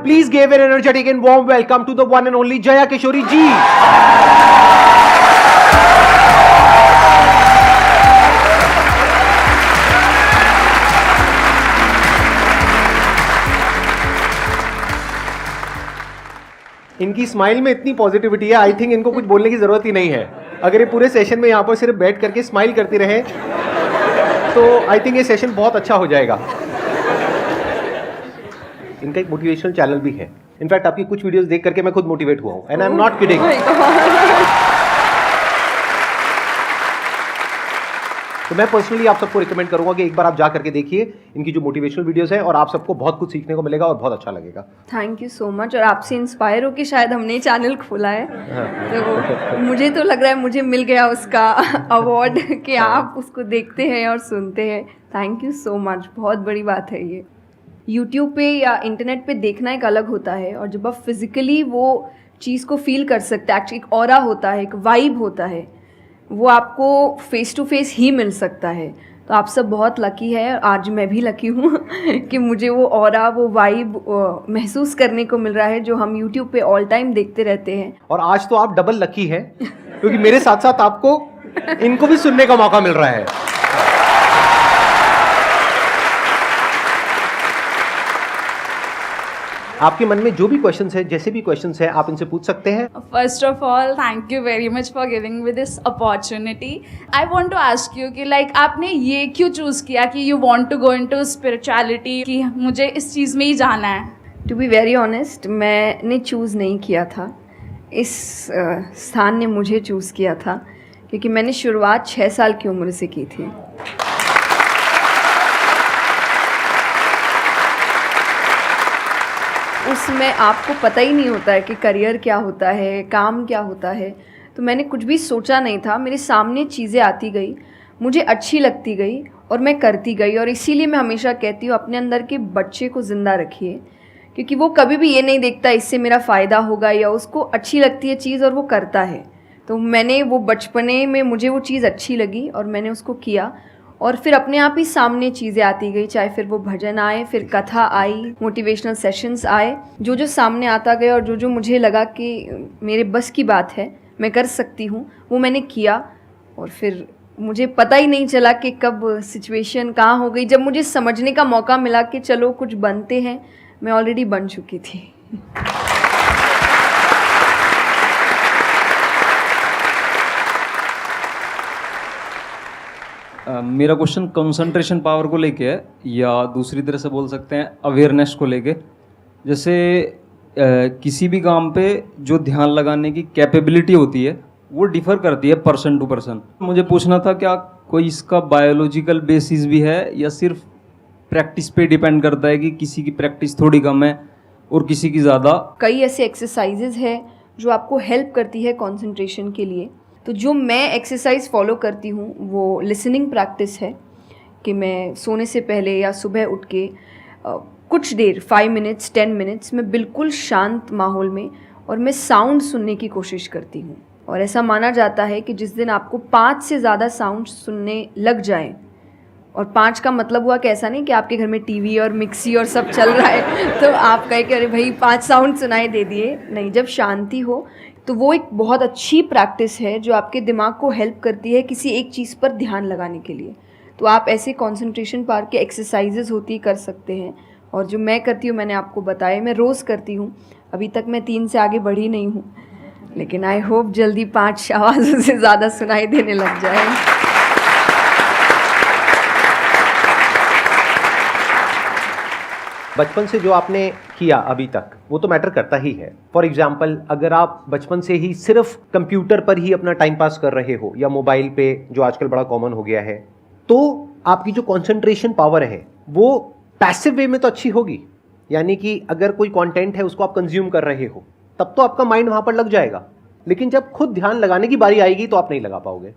Please give an energetic and warm welcome to the one and only Jaya Kishori ji. इनकी smile में इतनी positivity है, I think इनको कुछ बोलने की जरूरत ही नहीं है. अगर ये पूरे सेशन में यहाँ पर सिर्फ बैठ करके स्माइल करती रहे तो आई थिंक ये सेशन बहुत अच्छा हो जाएगा. इनका एक मोटिवेशनल चैनल भी है. इनफैक्ट आपकी कुछ वीडियोस देख करके मैं खुद मोटिवेट हुआ हूँ, and I am not kidding. तो मैं पर्सनली आप सबको रिकमेंड करूंगा कि एक बार आप जा करके देखिए इनकी जो मोटिवेशनल वीडियोस है, और आप सबको बहुत कुछ सीखने को मिलेगा और बहुत अच्छा लगेगा. Thank you so much. और आपसे इंस्पायर होकर शायद हमने चैनल खोला है. तो मुझे तो लग रहा है मुझे मिल गया उसका अवार्ड कि आप उसको देखते हैं और सुनते हैं. Thank you so much. बहुत बड़ी बात है ये. यूट्यूब पे या इंटरनेट पे देखना एक अलग होता है, और जब आप फिजिकली वो चीज़ को फील कर सकते हैं, एक्चुअली एक ऑरा होता है, एक वाइब होता है, वो आपको फेस टू फेस ही मिल सकता है. तो आप सब बहुत लकी है. आज मैं भी लकी हूँ कि मुझे वो ऑरा, वो वाइब महसूस करने को मिल रहा है जो हम यूट्यूब पे ऑल टाइम देखते रहते हैं. और आज तो आप डबल लकी हैं क्योंकि मेरे साथ साथ आपको इनको भी सुनने का मौका मिल रहा है. आपके मन में जो भी क्वेश्चंस है, जैसे भी क्वेश्चंस है, आप इनसे पूछ सकते हैं. First of all, thank you very much for giving me this opportunity. I want to ask you कि like आपने ये क्यों चूज़ किया कि you want to go into spirituality, कि मुझे इस चीज़ में ही जाना है. टू बी वेरी ऑनेस्ट, मैंने चूज़ नहीं किया था. इस स्थान ने मुझे चूज़ किया था, क्योंकि मैंने शुरुआत 6 साल की उम्र से की थी. उसमें आपको पता ही नहीं होता है कि करियर क्या होता है, काम क्या होता है. तो मैंने कुछ भी सोचा नहीं था. मेरे सामने चीज़ें आती गई, मुझे अच्छी लगती गई और मैं करती गई. और इसीलिए मैं हमेशा कहती हूँ अपने अंदर के बच्चे को ज़िंदा रखिए, क्योंकि वो कभी भी ये नहीं देखता इससे मेरा फ़ायदा होगा, या उसको अच्छी लगती है चीज़ और वो करता है. तो मैंने वो बचपने में मुझे वो चीज़ अच्छी लगी और मैंने उसको किया, और फिर अपने आप ही सामने चीज़ें आती गई. चाहे फिर वो भजन आए, फिर कथा आई, मोटिवेशनल सेशंस आए, जो जो सामने आता गया और जो जो मुझे लगा कि मेरे बस की बात है, मैं कर सकती हूँ, वो मैंने किया. और फिर मुझे पता ही नहीं चला कि कब सिचुएशन कहाँ हो गई. जब मुझे समझने का मौका मिला कि चलो कुछ बनते हैं, मैं ऑलरेडी बन चुकी थी. मेरा क्वेश्चन कंसंट्रेशन पावर को लेके है, या दूसरी तरह से बोल सकते हैं अवेयरनेस को लेके. जैसे किसी भी काम पे जो ध्यान लगाने की कैपेबिलिटी होती है वो डिफ़र करती है पर्सन टू पर्सन. मुझे पूछना था क्या कोई इसका बायोलॉजिकल बेसिस भी है, या सिर्फ प्रैक्टिस पे डिपेंड करता है कि किसी की प्रैक्टिस थोड़ी कम है और किसी की ज़्यादा. कई ऐसे एक्सरसाइजेज है जो आपको हेल्प करती है कंसंट्रेशन के लिए. तो जो मैं एक्सरसाइज फॉलो करती हूँ वो लिसनिंग प्रैक्टिस है, कि मैं सोने से पहले या सुबह उठ के कुछ देर 5 मिनट्स 10 मिनट्स मैं बिल्कुल शांत माहौल में और मैं साउंड सुनने की कोशिश करती हूँ. और ऐसा माना जाता है कि जिस दिन आपको 5 से ज़्यादा साउंड सुनने लग जाए, और 5 का मतलब हुआ कि ऐसा नहीं कि आपके घर में टीवी और मिक्सी और सब चल रहा है तो आप कहे कि अरे भाई 5 साउंड सुनाई दे दिए. नहीं, जब शांति हो तो वो एक बहुत अच्छी प्रैक्टिस है जो आपके दिमाग को हेल्प करती है किसी एक चीज़ पर ध्यान लगाने के लिए. तो आप ऐसे कंसंट्रेशन पावर के एक्सरसाइजेज होती कर सकते हैं. और जो मैं करती हूँ मैंने आपको बताया, मैं रोज़ करती हूँ. अभी तक मैं 3 से आगे बढ़ी नहीं हूँ, लेकिन आई होप जल्दी 5 आवाज़ों से ज़्यादा सुनाई देने लग जाए. बचपन से जो आपने किया अभी तक वो तो मैटर करता ही है. फॉर एग्जाम्पल, अगर आप बचपन से ही सिर्फ कंप्यूटर पर ही अपना टाइम पास कर रहे हो या मोबाइल पे, जो आजकल बड़ा कॉमन हो गया है, तो आपकी जो कंसंट्रेशन पावर है वो पैसिव वे में तो अच्छी होगी. यानी कि अगर कोई कंटेंट है उसको आप कंज्यूम कर रहे हो तब तो आपका माइंड वहां पर लग जाएगा, लेकिन जब खुद ध्यान लगाने की बारी आएगी तो आप नहीं लगा पाओगे.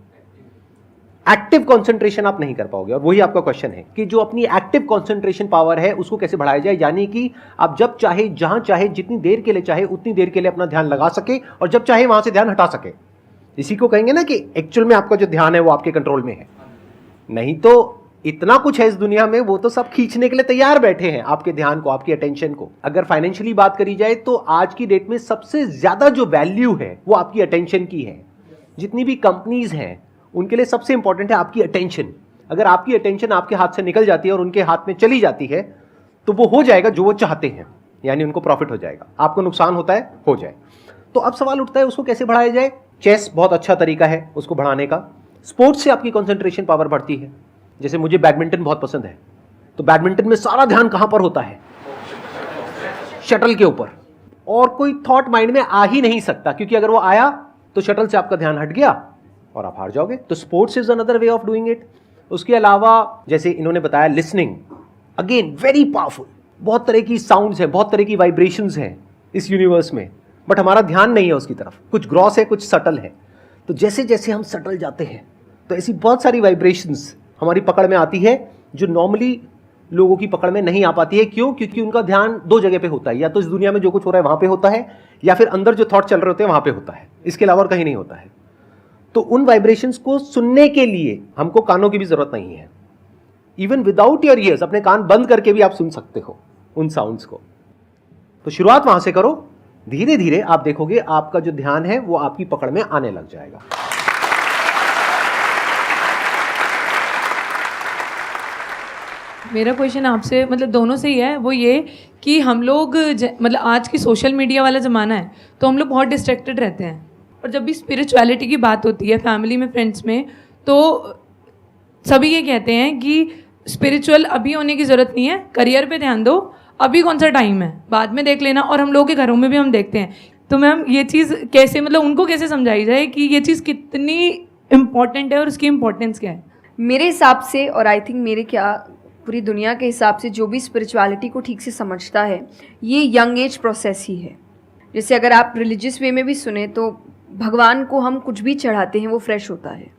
एक्टिव कंसंट्रेशन आप नहीं कर पाओगे. और वही आपका क्वेश्चन है कि जो अपनी एक्टिव कंसंट्रेशन पावर है उसको कैसे बढ़ाया जाए. यानी कि आप जब चाहे, जहां चाहे, जितनी देर के लिए चाहे उतनी देर के लिए अपना ध्यान लगा सके, और जब चाहे वहां से ध्यान हटा सके. इसी को कहेंगे ना कि एक्चुअल में आपका जो ध्यान है वो आपके कंट्रोल में है. नहीं तो इतना कुछ है इस दुनिया में, वो तो सब खींचने के लिए तैयार बैठे हैं आपके ध्यान को, आपकी अटेंशन को। अगर फाइनेंशियली बात करी जाए तो आज की डेट में सबसे ज्यादा जो वैल्यू है वो आपकी अटेंशन की है। जितनी भी कंपनीज हैं उनके लिए सबसे इंपॉर्टेंट है आपकी अटेंशन। अगर आपकी अटेंशन आपके हाथ से निकल जाती है और उनके हाथ में चली जाती है तो वो हो जाएगा जो वो चाहते हैं, यानी उनको प्रॉफिट हो जाएगा, आपको नुकसान होता है हो जाए। तो अब सवाल उठता है उसको कैसे बढ़ाया जाए। चेस बहुत अच्छा तरीका है उसको बढ़ाने का। स्पोर्ट्स से आपकी कंसंट्रेशन पावर बढ़ती है। जैसे मुझे बैडमिंटन बहुत पसंद है, तो बैडमिंटन में सारा ध्यान कहां पर होता है? शटल के ऊपर, और कोई थॉट माइंड में आ ही नहीं सकता, क्योंकि अगर वो आया तो शटल से आपका ध्यान हट गया और आप हार जाओगे। तो sports is another way of doing it. उसके अलावा जैसे इन्होंने बताया लिसनिंग, अगेन वेरी पावरफुल। बहुत तरह की साउंड्स हैं, बहुत तरह की वाइब्रेशंस हैं इस यूनिवर्स में, बट हमारा ध्यान नहीं है उसकी तरफ। कुछ ग्रॉस है, कुछ सटल है। तो जैसे जैसे हम सटल जाते हैं तो ऐसी बहुत सारी वाइब्रेशंस हमारी पकड़ में आती है जो नॉर्मली लोगों की पकड़ में नहीं आ पाती है। क्यों? क्योंकि उनका ध्यान दो जगह पे होता है, या तो इस दुनिया में जो कुछ हो रहा है वहां पे होता है, या फिर अंदर जो थॉट चल रहे होते हैं वहां पे होता है। इसके अलावा और कहीं नहीं होता है। तो उन वाइब्रेशंस को सुनने के लिए हमको कानों की भी जरूरत नहीं है। इवन विदाउट योर ईयर्स, अपने कान बंद करके भी आप सुन सकते हो उन साउंड्स को। तो शुरुआत वहां से करो, धीरे धीरे आप देखोगे आपका जो ध्यान है वो आपकी पकड़ में आने लग जाएगा। मेरा क्वेश्चन आपसे, मतलब दोनों से ही है, वो ये कि हम लोग मतलब आज की सोशल मीडिया वाला ज़माना है तो हम लोग बहुत डिस्ट्रैक्टेड रहते हैं, और जब भी स्पिरिचुअलिटी की बात होती है फैमिली में, फ्रेंड्स में, तो सभी ये कहते हैं कि स्पिरिचुअल अभी होने की ज़रूरत नहीं है, करियर पे ध्यान दो, अभी कौन सा टाइम है, बाद में देख लेना। और हम लोगों के घरों में भी हम देखते हैं। तो मैम ये चीज़ कैसे, मतलब उनको कैसे समझाई जाए कि ये चीज़ कितनी इम्पॉर्टेंट है और उसकी इम्पोर्टेंस क्या है? मेरे हिसाब से, और आई थिंक मेरे क्या पूरी दुनिया के हिसाब से, जो भी स्पिरिचुअलिटी को ठीक से समझता है ये यंग एज प्रोसेस ही है। जैसे अगर आप रिलीजियस वे में भी सुने तो भगवान को हम कुछ भी चढ़ाते हैं वो फ्रेश होता है,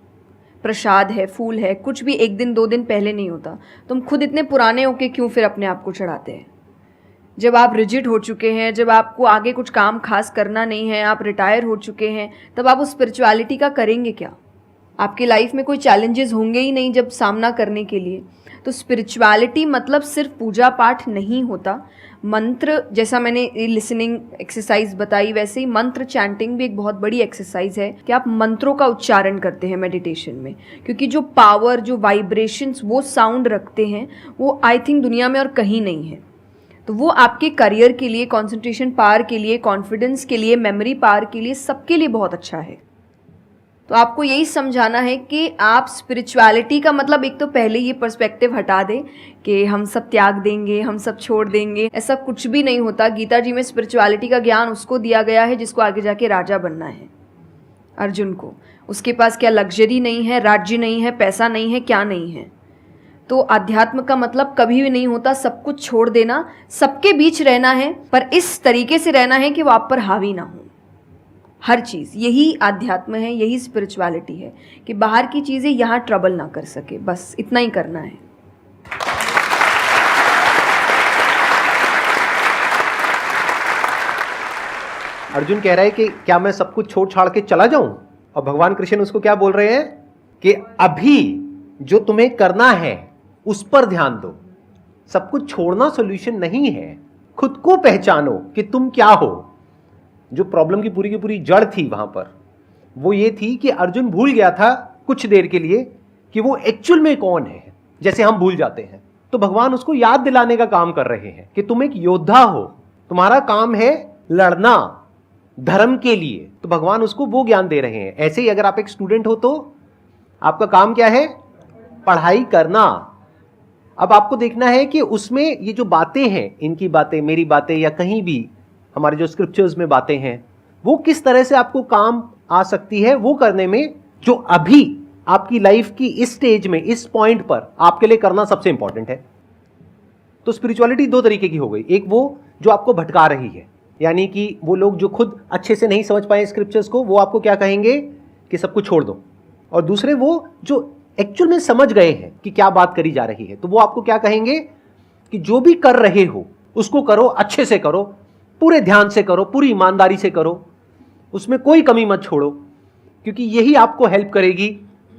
प्रसाद है, फूल है, कुछ भी एक दिन दो दिन पहले नहीं होता। तो हम खुद इतने पुराने होके क्यों फिर अपने आप को चढ़ाते हैं? जब आप रिजिड हो चुके हैं, जब आपको आगे कुछ काम खास करना नहीं है, आप रिटायर हो चुके हैं, तब आप उस स्पिरिचुअलिटी का करेंगे क्या? आपके लाइफ में कोई चैलेंजेस होंगे ही नहीं जब सामना करने के लिए। तो स्पिरिचुअलिटी मतलब सिर्फ पूजा पाठ नहीं होता। मंत्र, जैसा मैंने लिसनिंग एक्सरसाइज बताई, वैसे ही मंत्र चैंटिंग भी एक बहुत बड़ी एक्सरसाइज है कि आप मंत्रों का उच्चारण करते हैं मेडिटेशन में, क्योंकि जो पावर, जो वाइब्रेशंस वो साउंड रखते हैं वो आई थिंक दुनिया में और कहीं नहीं है। तो वो आपके करियर के लिए, कंसंट्रेशन पावर के लिए, कॉन्फिडेंस के लिए, मेमोरी पावर के लिए, सबके लिए बहुत अच्छा है। तो आपको यही समझाना है कि आप स्पिरिचुअलिटी का मतलब, एक तो पहले ये पर्सपेक्टिव हटा दें कि हम सब त्याग देंगे, हम सब छोड़ देंगे। ऐसा कुछ भी नहीं होता। गीता जी में स्पिरिचुअलिटी का ज्ञान उसको दिया गया है जिसको आगे जाके राजा बनना है। अर्जुन को, उसके पास क्या लग्जरी नहीं है, राज्य नहीं है, पैसा नहीं है, क्या नहीं है। तो अध्यात्म का मतलब कभी भी नहीं होता सब कुछ छोड़ देना, सबके बीच रहना है, पर इस तरीके से रहना है कि वो आप पर हावी ना हो। हर चीज़, यही आध्यात्म है, यही स्पिरिचुअलिटी है कि बाहर की चीज़ें यहाँ ट्रबल ना कर सके, बस इतना ही करना है। अर्जुन कह रहा है कि क्या मैं सब कुछ छोड़ छाड़ के चला जाऊं? और भगवान कृष्ण उसको क्या बोल रहे हैं कि अभी जो तुम्हें करना है उस पर ध्यान दो। सब कुछ छोड़ना सॉल्यूशन नहीं है। खुद को पहचानो कि तुम क्या हो। जो प्रॉब्लम की पूरी जड़ थी वहां पर, वो ये थी कि अर्जुन भूल गया था कुछ देर के लिए कि वो एक्चुअल में कौन है, जैसे हम भूल जाते हैं। तो भगवान उसको याद दिलाने का काम कर रहे हैं कि तुम एक योद्धा हो, तुम्हारा काम है लड़ना धर्म के लिए। तो भगवान उसको वो ज्ञान दे रहे हैं। ऐसे ही अगर आप एक स्टूडेंट हो तो आपका काम क्या है? पढ़ाई करना। अब आपको देखना है कि उसमें ये जो बातें हैं, इनकी बातें, मेरी बातें, या कहीं भी हमारे जो स्क्रिप्चर्स में बातें हैं, वो किस तरह से आपको काम आ सकती है वो करने में, जो अभी आपकी लाइफ की इस स्टेज में, इस पॉइंट पर आपके लिए करना सबसे इंपॉर्टेंट है। तो स्पिरिचुअलिटी दो तरीके की हो गई। एक वो जो आपको भटका रही है, यानी कि वो लोग जो खुद अच्छे से नहीं समझ पाए स्क्रिप्चर्स को, वो आपको क्या कहेंगे कि सब कुछ छोड़ दो। और दूसरे वो जो एक्चुअल में समझ गए हैं कि क्या बात करी जा रही है, तो वो आपको क्या कहेंगे कि जो भी कर रहे हो उसको करो, अच्छे से करो, पूरे ध्यान से करो, पूरी ईमानदारी से करो, उसमें कोई कमी मत छोड़ो, क्योंकि यही आपको हेल्प करेगी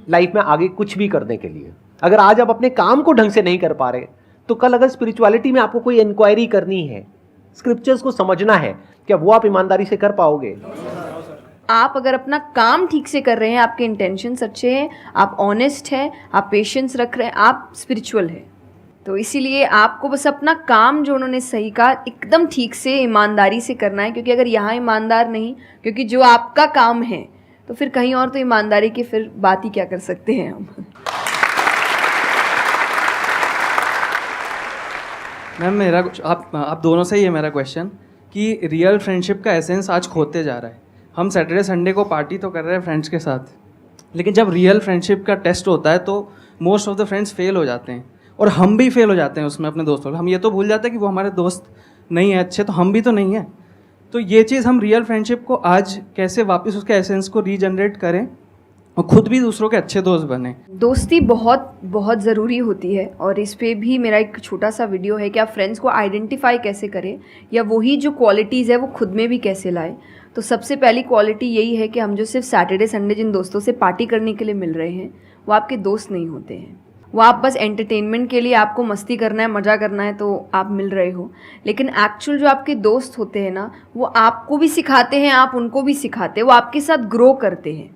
लाइफ में आगे कुछ भी करने के लिए। अगर आज आप अपने काम को ढंग से नहीं कर पा रहे, तो कल अगर स्पिरिचुअलिटी में आपको कोई इंक्वायरी करनी है, स्क्रिप्चर्स को समझना है, क्या वो आप ईमानदारी से कर पाओगे? आप अगर अपना काम ठीक से कर रहे हैं, आपके इंटेंशंस अच्छे हैं, आप ऑनेस्ट हैं, आप पेशेंस रख रहे हैं, आप स्पिरिचुअल हैं। तो इसीलिए आपको बस अपना काम, जो उन्होंने सही कहा, एकदम ठीक से ईमानदारी से करना है। क्योंकि अगर यहाँ ईमानदार नहीं, क्योंकि जो आपका काम है, तो फिर कहीं और तो ईमानदारी की फिर बात ही क्या कर सकते हैं हम। मैम मेरा कुछ आप दोनों से ही है मेरा क्वेश्चन कि रियल फ्रेंडशिप का एसेंस आज खोते जा रहा है। हम सैटरडे संडे को पार्टी तो कर रहे हैं फ्रेंड्स के साथ, लेकिन जब रियल फ्रेंडशिप का टेस्ट होता है तो most of the friends fail हो जाते हैं, और हम भी फेल हो जाते हैं उसमें अपने दोस्तों। हम ये तो भूल जाते हैं कि वो हमारे दोस्त नहीं है अच्छे, तो हम भी तो नहीं हैं। तो ये चीज़ हम रियल फ्रेंडशिप को आज कैसे वापस उसके एसेंस को रीजनरेट करें और खुद भी दूसरों के अच्छे दोस्त बने। दोस्ती बहुत बहुत ज़रूरी होती है, और इस पे भी मेरा एक छोटा सा वीडियो है कि आप फ्रेंड्स को आइडेंटिफाई कैसे करें, या वही जो क्वालिटीज़ है वो खुद में भी कैसे लाएं। तो सबसे पहली क्वालिटी यही है कि हम जो सिर्फ सैटरडे संडे जिन दोस्तों से पार्टी करने के लिए मिल रहे हैं, वो आपके दोस्त नहीं होते हैं। वो आप बस एंटरटेनमेंट के लिए, आपको मस्ती करना है, मज़ा करना है, तो आप मिल रहे हो। लेकिन एक्चुअल जो आपके दोस्त होते हैं ना, वो आपको भी सिखाते हैं, आप उनको भी सिखाते हैं, वो आपके साथ ग्रो करते हैं।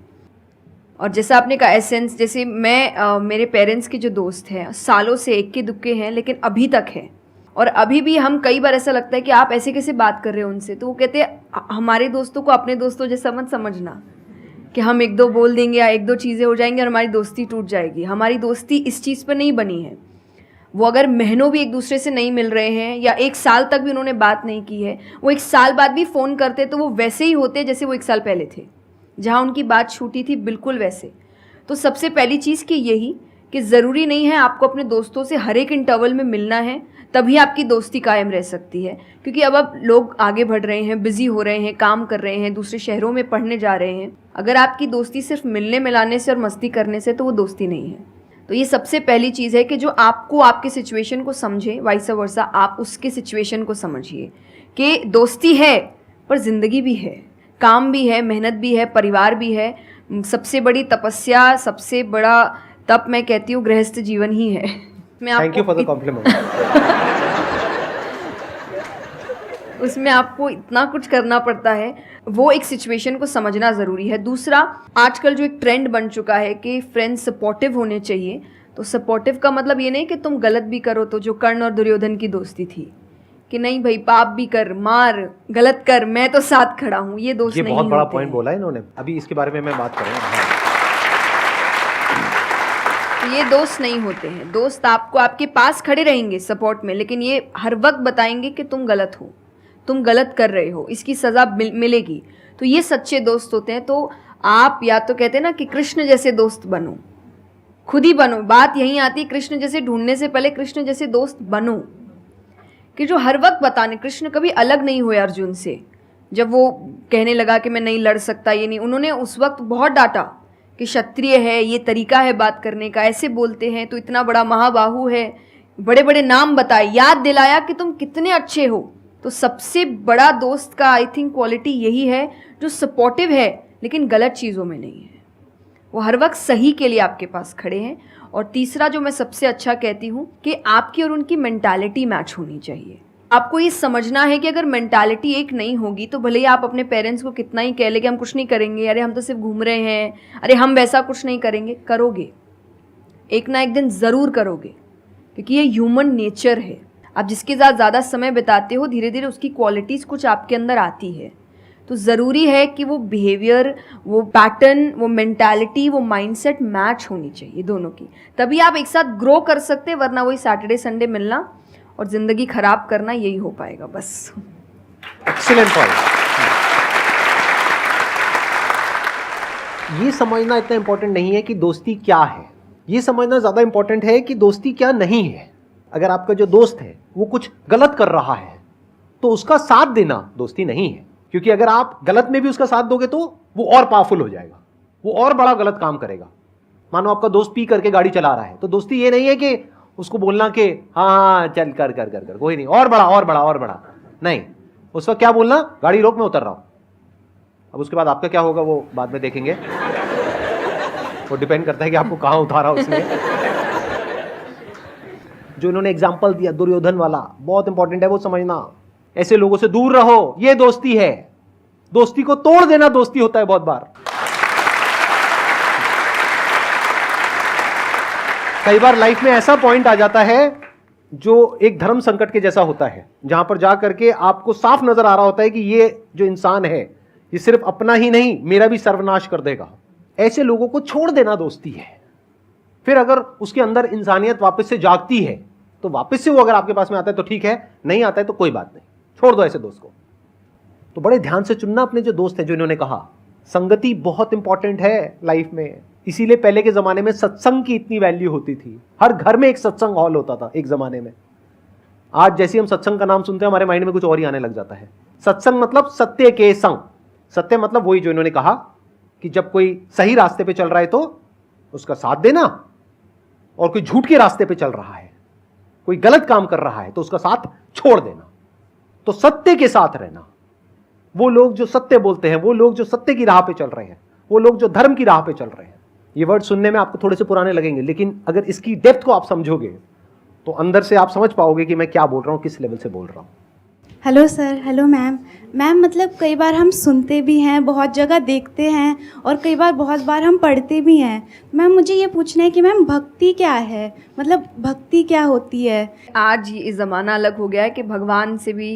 और जैसा आपने कहा एसेंस, जैसे मैं मेरे पेरेंट्स के जो दोस्त हैं, सालों से इक्के दुक्के हैं, लेकिन अभी तक हैं। और अभी भी हम कई बार ऐसा लगता है कि आप ऐसे कैसे बात कर रहे हो उनसे, तो वो कहते हैं हमारे दोस्तों को अपने दोस्तों जैसा मत समझना कि हम एक दो बोल देंगे या एक दो चीज़ें हो जाएंगी और हमारी दोस्ती टूट जाएगी। हमारी दोस्ती इस चीज़ पर नहीं बनी है। वो अगर महीनों भी एक दूसरे से नहीं मिल रहे हैं, या एक साल तक भी उन्होंने बात नहीं की है, वो एक साल बाद भी फ़ोन करते तो वो वैसे ही होते जैसे वो एक साल पहले थे, जहाँ उनकी बात छूटी थी, बिल्कुल वैसे। तो सबसे पहली चीज़ कि यही कि ज़रूरी नहीं है आपको अपने दोस्तों से हर एक इंटरवल में मिलना है, तभी आपकी दोस्ती कायम रह सकती है। क्योंकि अब लोग आगे बढ़ रहे हैं, बिज़ी हो रहे हैं, काम कर रहे हैं, दूसरे शहरों में पढ़ने जा रहे हैं। अगर आपकी दोस्ती सिर्फ मिलने मिलाने से और मस्ती करने से, तो वो दोस्ती नहीं है। तो ये सबसे पहली चीज़ है कि जो आपको आपके सिचुएशन को समझे, वाइस वर्सा आप उसके सिचुएशन को समझिए कि दोस्ती है पर ज़िंदगी भी है, काम भी है, मेहनत भी है, परिवार भी है। सबसे बड़ी तपस्या, सबसे बड़ा तप मैं कहती हूँ गृहस्थ जीवन ही है। Thank you for the compliment. उसमें आपको इतना कुछ करना पड़ता है, वो एक सिचुएशन को समझना ज़रूरी है। दूसरा, आजकल जो एक ट्रेंड बन चुका है कि फ्रेंड्स सपोर्टिव होने चाहिए, तो सपोर्टिव का मतलब ये नहीं कि तुम गलत भी करो, तो जो कर्ण और दुर्योधन की दोस्ती थी कि नहीं भाई पाप भी कर, मार, गलत कर, मैं तो साथ खड़ा हूँ, ये दोस्त नहीं होते। ये बहुत बड़ा पॉइंट बोला है इन्होंने, अभी इसके बारे में मैं बात करूँगा। ये दोस्त नहीं होते हैं। दोस्त आपको आपके पास खड़े रहेंगे सपोर्ट में, लेकिन ये हर वक्त बताएंगे कि तुम गलत हो, तुम गलत कर रहे हो, इसकी सज़ा मिलेगी। तो ये सच्चे दोस्त होते हैं। तो आप या तो कहते हैं ना कि कृष्ण जैसे दोस्त बनो, खुद ही बनो। बात यहीं आती है, कृष्ण जैसे ढूंढने से पहले कृष्ण जैसे दोस्त बनो, कि जो हर वक्त बताने। कृष्ण कभी अलग नहीं हुए अर्जुन से। जब वो कहने लगा कि मैं नहीं लड़ सकता, ये नहीं, उन्होंने उस वक्त बहुत डांटा कि क्षत्रिय है, ये तरीका है बात करने का, ऐसे बोलते हैं, तो इतना बड़ा महाबाहु है, बड़े बड़े नाम बताए, याद दिलाया कि तुम कितने अच्छे हो। तो सबसे बड़ा दोस्त का आई थिंक क्वालिटी यही है, जो सपोर्टिव है लेकिन गलत चीज़ों में नहीं है, वो हर वक्त सही के लिए आपके पास खड़े हैं। और तीसरा जो मैं सबसे अच्छा कहती हूँ कि आपकी और उनकी मेंटालिटी मैच होनी चाहिए। आपको ये समझना है कि अगर मेंटालिटी एक नहीं होगी, तो भले ही आप अपने पेरेंट्स को कितना ही कह ले कि हम कुछ नहीं करेंगे, अरे हम तो सिर्फ घूम रहे हैं, अरे हम वैसा कुछ नहीं करेंगे, करोगे, एक ना एक दिन ज़रूर करोगे, क्योंकि ये ह्यूमन नेचर है। आप जिसके साथ ज़्यादा समय बिताते हो, धीरे धीरे उसकी क्वालिटीज़ कुछ आपके अंदर आती है। तो ज़रूरी है कि वो बिहेवियर, वो पैटर्न, वो मेंटालिटी, वो माइंडसेट मैच होनी चाहिए दोनों की, तभी आप एक साथ ग्रो कर सकते हैं। वरना वही सैटरडे संडे मिलना और ज़िंदगी ख़राब करना, यही हो पाएगा बस। Excellent point. ये समझना इतना इंपॉर्टेंट नहीं है कि दोस्ती क्या है, ये समझना ज़्यादा इंपॉर्टेंट है कि दोस्ती क्या नहीं है। अगर आपका जो दोस्त है वो कुछ गलत कर रहा है, तो उसका साथ देना दोस्ती नहीं है। क्योंकि अगर आप गलत में भी उसका साथ दोगे तो वो और पावरफुल हो जाएगा, वो और बड़ा गलत काम करेगा। मानो आपका दोस्त पी करके गाड़ी चला रहा है, तो दोस्ती ये नहीं है कि उसको बोलना कि हाँ चल कर कर कर कर कोई नहीं, और बड़ा और बड़ा और बड़ा नहीं। उस वक्त क्या बोलना, गाड़ी रोक, मैं उतर रहा हूँ। अब उसके बाद आपका क्या होगा वो बाद में देखेंगे, वो डिपेंड करता है कि आपको कहाँ उतारा उसने। जो इन्होंने एग्जाम्पल दिया दुर्योधन वाला, बहुत इंपॉर्टेंट है वो समझना। ऐसे लोगों से दूर रहो, ये दोस्ती है। दोस्ती को तोड़ देना दोस्ती होता है बहुत बार। कई बार लाइफ में ऐसा पॉइंट आ जाता है जो एक धर्म संकट के जैसा होता है, जहां पर जा करके आपको साफ नजर आ रहा होता है कि ये जो इंसान है ये सिर्फ अपना ही नहीं मेरा भी सर्वनाश कर देगा। ऐसे लोगों को छोड़ देना दोस्ती है। फिर अगर उसके अंदर इंसानियत वापस से जागती है तो वापस से वो अगर आपके पास में आता है तो ठीक है, नहीं आता है तो कोई बात नहीं, छोड़ दो ऐसे दोस्त को। तो बड़े ध्यान से चुनना अपने जो दोस्त हैं। जो इन्होंने कहा संगति बहुत इंपॉर्टेंट है लाइफ में, इसीलिए पहले के जमाने में सत्संग की इतनी वैल्यू होती थी। हर घर में एक सत्संग हॉल होता था एक जमाने में। आज जैसे हम सत्संग का नाम सुनते हैं हमारे माइंड में कुछ और ही आने लग जाता है। सत्संग मतलब सत्य के संग। सत्य मतलब वही जो इन्होंने कहा कि जब कोई सही रास्ते पे चल रहा है तो उसका साथ देना, और कोई झूठ के रास्ते पे चल रहा है, कोई गलत काम कर रहा है तो उसका साथ छोड़ देना। तो सत्य के साथ रहना, वो लोग जो सत्य बोलते हैं, वो लोग जो सत्य की राह पे चल रहे हैं, वो लोग जो धर्म की राह पे चल रहे हैं। ये वर्ड सुनने में आपको थोड़े से पुराने लगेंगे, लेकिन अगर इसकी डेप्थ को आप समझोगे तो अंदर से आप समझ पाओगे कि मैं क्या बोल रहा हूं, किस लेवल से बोल रहा हूं। Hello sir, hello ma'am. Ma'am मतलब कई बार हम सुनते भी हैं, बहुत जगह देखते हैं, और कई बार बहुत बार हम पढ़ते भी हैं। मैम मुझे ये पूछना है कि मैम भक्ति क्या है, मतलब भक्ति क्या होती है? आज ये ज़माना अलग हो गया है कि भगवान से भी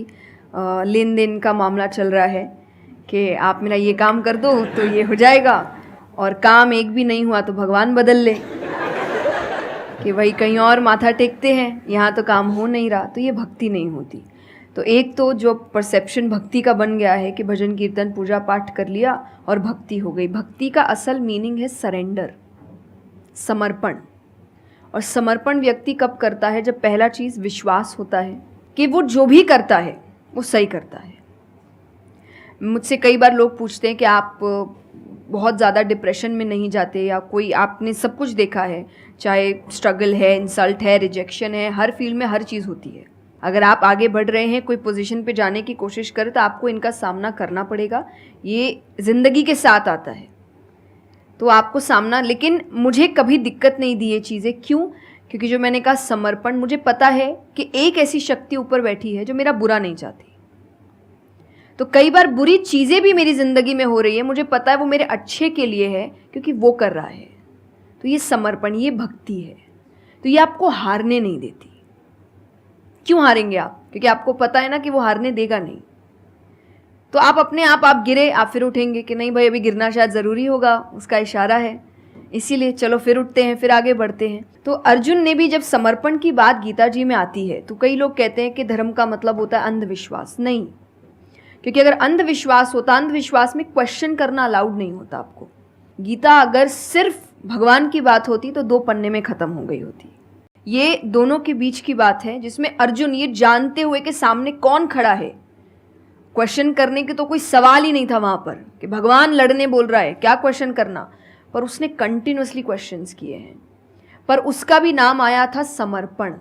लेन देन का मामला चल रहा है कि आप मेरा ये काम कर दो तो ये हो जाएगा, और काम एक भी नहीं हुआ तो भगवान बदल ले, कि वही कहीं और माथा टेकते हैं, यहाँ तो काम हो नहीं रहा। तो ये भक्ति नहीं होती। तो एक तो जो परसेप्शन भक्ति का बन गया है कि भजन कीर्तन पूजा पाठ कर लिया और भक्ति हो गई। भक्ति का असल मीनिंग है सरेंडर, समर्पण। और समर्पण व्यक्ति कब करता है? जब पहला चीज़ विश्वास होता है कि वो जो भी करता है वो सही करता है। मुझसे कई बार लोग पूछते हैं कि आप बहुत ज़्यादा डिप्रेशन में नहीं जाते, या कोई आपने सब कुछ देखा है, चाहे स्ट्रगल है, इंसल्ट है, रिजेक्शन है, हर फील्ड में हर चीज़ होती है। अगर आप आगे बढ़ रहे हैं, कोई पोजीशन पे जाने की कोशिश करें तो आपको इनका सामना करना पड़ेगा। ये ज़िंदगी के साथ आता है तो आपको सामना, लेकिन मुझे कभी दिक्कत नहीं दी ये चीज़ें। क्यों? क्योंकि जो मैंने कहा समर्पण, मुझे पता है कि एक ऐसी शक्ति ऊपर बैठी है जो मेरा बुरा नहीं चाहती। तो कई बार बुरी चीज़ें भी मेरी ज़िंदगी में हो रही है, मुझे पता है वो मेरे अच्छे के लिए है क्योंकि वो कर रहा है। तो ये समर्पण, ये भक्ति है। तो ये आपको हारने नहीं देती। क्यों हारेंगे आप? क्योंकि आपको पता है ना कि वो हारने देगा नहीं। तो आप अपने आप गिरे, आप फिर उठेंगे कि नहीं भाई अभी गिरना शायद ज़रूरी होगा, उसका इशारा है, इसीलिए चलो फिर उठते हैं, फिर आगे बढ़ते हैं। तो अर्जुन ने भी जब समर्पण की बात गीता जी में आती है तो कई लोग कहते हैं कि धर्म का मतलब होता है अंधविश्वास। नहीं, क्योंकि अगर अंधविश्वास होता, अंधविश्वास में क्वेश्चन करना अलाउड नहीं होता आपको। गीता अगर सिर्फ भगवान की बात होती तो 2 पन्ने में ख़त्म हो गई होती। ये दोनों के बीच की बात है जिसमें अर्जुन ये जानते हुए कि सामने कौन खड़ा है, क्वेश्चन करने के तो कोई सवाल ही नहीं था वहाँ पर कि भगवान लड़ने बोल रहा है, क्या क्वेश्चन करना, पर उसने कंटिन्यूसली क्वेश्चंस किए हैं। पर उसका भी नाम आया था समर्पण,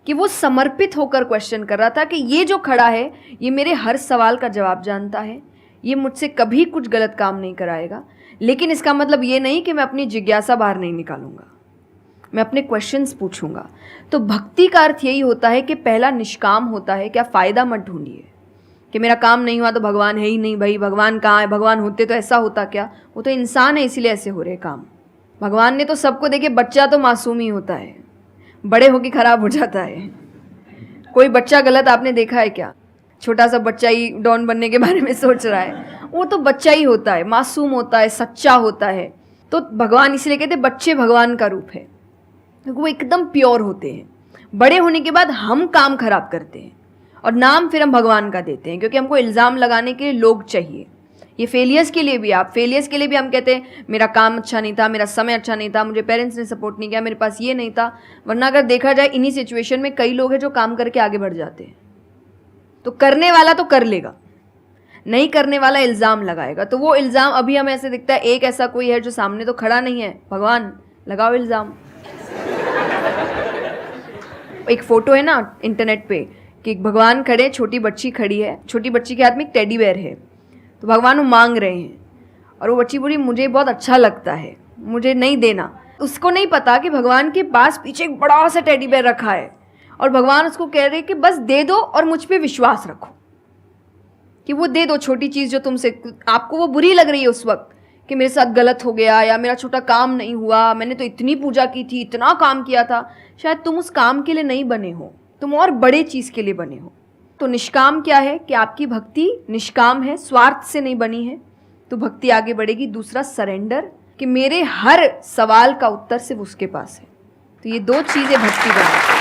कि वो समर्पित होकर क्वेश्चन कर रहा था कि ये जो खड़ा है ये मेरे हर सवाल का जवाब जानता है, ये मुझसे कभी कुछ गलत काम नहीं कराएगा, लेकिन इसका मतलब ये नहीं कि मैं अपनी जिज्ञासा बाहर नहीं निकालूंगा, मैं अपने क्वेश्चंस पूछूंगा। तो भक्ति का अर्थ यही होता है कि पहला निष्काम होता है। क्या फ़ायदा मत ढूंढिए कि मेरा काम नहीं हुआ तो भगवान है ही नहीं। भाई भगवान कहाँ है? भगवान होते तो ऐसा होता क्या? वो तो इंसान है इसीलिए ऐसे हो रहे काम। भगवान ने तो सबको देखे, बच्चा तो मासूम ही होता है, बड़े होके खराब हो जाता है। कोई बच्चा गलत आपने देखा है क्या? छोटा सा बच्चा ही डॉन बनने के बारे में सोच रहा है, वो तो बच्चा ही होता है, मासूम होता है, सच्चा होता है। तो भगवान इसलिए कहते बच्चे भगवान का रूप है, क्योंकि वो एकदम प्योर होते हैं। बड़े होने के बाद हम काम खराब करते हैं और नाम फिर हम भगवान का देते हैं, क्योंकि हमको इल्ज़ाम लगाने के लिए लोग चाहिए। ये फेलियर्स के लिए भी, आप फेलियर्स के लिए भी हम कहते हैं मेरा काम अच्छा नहीं था, मेरा समय अच्छा नहीं था, मुझे पेरेंट्स ने सपोर्ट नहीं किया, मेरे पास ये नहीं था। वरना अगर देखा जाए इन्हीं सिचुएशन में कई लोग हैं जो काम करके आगे बढ़ जाते हैं। तो करने वाला तो कर लेगा, नहीं करने वाला इल्ज़ाम लगाएगा। तो वो इल्ज़ाम अभी हमें ऐसे दिखता है एक ऐसा कोई है जो सामने तो खड़ा नहीं है, भगवान लगाओ इल्ज़ाम। एक फ़ोटो है ना इंटरनेट पे कि भगवान खड़े, छोटी बच्ची खड़ी है, छोटी बच्ची के हाथ में एक टेडी बेयर है, तो भगवान वो मांग रहे हैं और वो बच्ची बोली मुझे बहुत अच्छा लगता है, मुझे नहीं देना। उसको नहीं पता कि भगवान के पास पीछे एक बड़ा सा टेडी बेयर रखा है और भगवान उसको कह रहे कि बस दे दो और मुझ पे विश्वास रखो, कि वो दे दो छोटी चीज़ जो तुमसे आपको वो बुरी लग रही है उस वक्त कि मेरे साथ गलत हो गया या मेरा छोटा काम नहीं हुआ, मैंने तो इतनी पूजा की थी, इतना काम किया था। शायद तुम उस काम के लिए नहीं बने हो, तुम और बड़े चीज़ के लिए बने हो। तो निष्काम क्या है कि आपकी भक्ति निष्काम है, स्वार्थ से नहीं बनी है, तो भक्ति आगे बढ़ेगी। दूसरा सरेंडर, कि मेरे हर सवाल का उत्तर सिर्फ उसके पास है। तो ये दो चीज़ें भक्ति बनाती हैं।